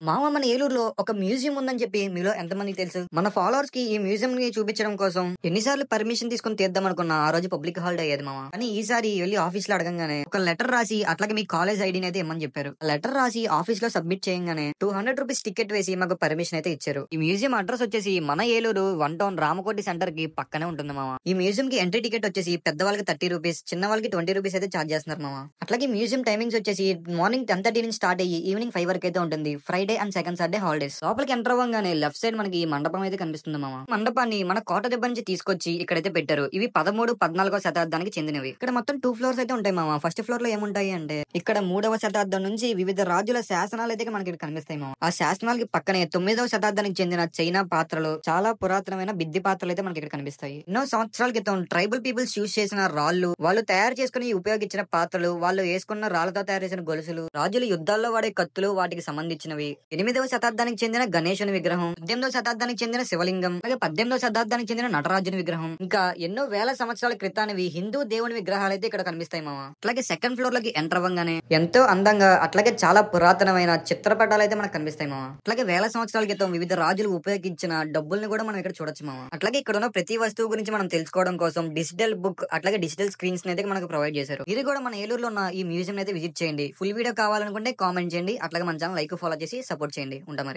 మామ మన ఏలూరులో ఒక మ్యూజియం ఉందని చెప్పి మీలో ఎంతమందికి తెలుసు? మన ఫాలోవర్స్ కి ఈ మ్యూజియం ని చూపించడం కోసం ఎన్నిసార్లు పర్మిషన్ తీసుకొని తీద్దాం అనుకున్నా ఆ రోజు పబ్లిక్ హాలిడే అయ్యేది మామ. కానీ ఈసారి వెళ్ళి ఆఫీస్ లో అడగంగానే ఒక లెటర్ రాసి అట్లాగే మీ కాలేజ్ ఐడిని అయితే ఇమ్మని చెప్పారు. లెటర్ రాసి ఆఫీస్ లో సబ్మిట్ చేయగానే 200 రూపీస్ టికెట్ వేసి మాకు పర్మిషన్ అయితే ఇచ్చారు. ఈ మ్యూజియం అడ్రస్ వచ్చేసి మన ఏలూరు 1 టౌన్ రామకోటి సెంటర్ కి పక్కనే ఉంటుంది మామ. ఈ మ్యూజియం కి ఎంట్రీ టికెట్ వచ్చేసి పెద్దవాళ్ళకి 30 రూపీస్, చిన్న వాళ్ళకి 20 రూపీస్ అయితే ఛార్జ్ చేస్తున్నారు మామ. అట్లాగే మ్యూజియం టైమింగ్స్ వచ్చేసి మార్నింగ్ 10:30 నుంచి స్టార్ట్ అయ్యి ఈవినింగ్ 5 వరకు అయితే ఉంటుంది. Friday and second Saturday holidays. లోపలికి ఎంటర్ అవ్వగానే లెఫ్ట్ సైడ్ మనకి ఈ మండపం అయితే కనిపిస్తుంది మామ. మండపాన్ని మన కోట దెబ్బ నుంచి తీసుకొచ్చి ఇక్కడైతే పెట్టారు. ఇవి 13, 14వ శతాబ్దానికి చెందినవి. ఇక్కడ మొత్తం 2 ఫ్లోర్స్ అయితే ఉంటాయి మామ. ఫస్ట్ ఫ్లోర్ లో ఏముంటాయి అంటే ఇక్కడ 3వ శతాబ్దం నుంచి వివిధ రాజుల శాసనాలు అయితే మనకి ఇక్కడ కనిపిస్తాయి మామ. ఆ శాసనాలకి పక్కనే 9వ శతాబ్దానికి చెందిన చైనా పాత్రలు, చాలా పురాతనమైన బిద్ది పాత్రలు అయితే మనకి ఇక్కడ కనిపిస్తాయి. ఎన్నో సంవత్సరాల క్రితం ట్రైబల్ పీపుల్స్ యూజ్ చేసిన రాళ్లు, వాళ్ళు తయారు చేసుకుని ఉపయోగించిన పాత్రలు, వాళ్ళు వేసుకున్న రాళ్లతో తయారు చేసిన గొలుసులు, రాజులు యుద్ధాల్లో వాడే కత్తులు వాటికి సంబంధించినవి, 8వ శతాబ్దానికి చెందిన గణేశుని విగ్రహం, 18వ శతాబ్దానికి చెందిన శివలింగం, అలాగే 18వ శతాబ్దానికి చెందిన నటరాజుని విగ్రహం, ఇంకా ఎన్నో వేల సంవత్సరాల క్రితానివి హిందూ దేవుని విగ్రహాలు అయితే ఇక్కడ కనిపిస్తాయి మామ. అట్లాగే సెకండ్ ఫ్లోర్ లోకి ఎంటర్ అవ్వగానే ఎంతో అందంగా అట్లాగే చాలా పురాతనమైన చిత్రపటాలు అయితే మనకు కనిపిస్తాయి మామ. అట్లాగే వేల సంవత్సరాల క్రితం వివిధ రాజులు ఉపయోగించిన డబ్బుల్ని కూడా మనం ఇక్కడ చూడొచ్చు మామ. అట్లాగే ఇక్కడ ఉన్న ప్రతి వస్తువు గురించి మనం తెలుసుకోవడం కోసం డిజిటల్ బుక్ అట్లాగే డిజిటల్ స్క్రీన్స్ అయితే మనకు ప్రొవైడ్ చేశారు. ఇది కూడా మన ఏలూరులో ఉన్న ఈ మ్యూజియం అయితే విజిట్ చేయండి. ఫుల్ వీడియో కావాలనుకుంటే కామెంట్ చేయండి. అట్లాగే మన ఛానల్ లైక్ ఫాలో చేసి సపోర్ట్ చేయండి. ఉంటా మరి.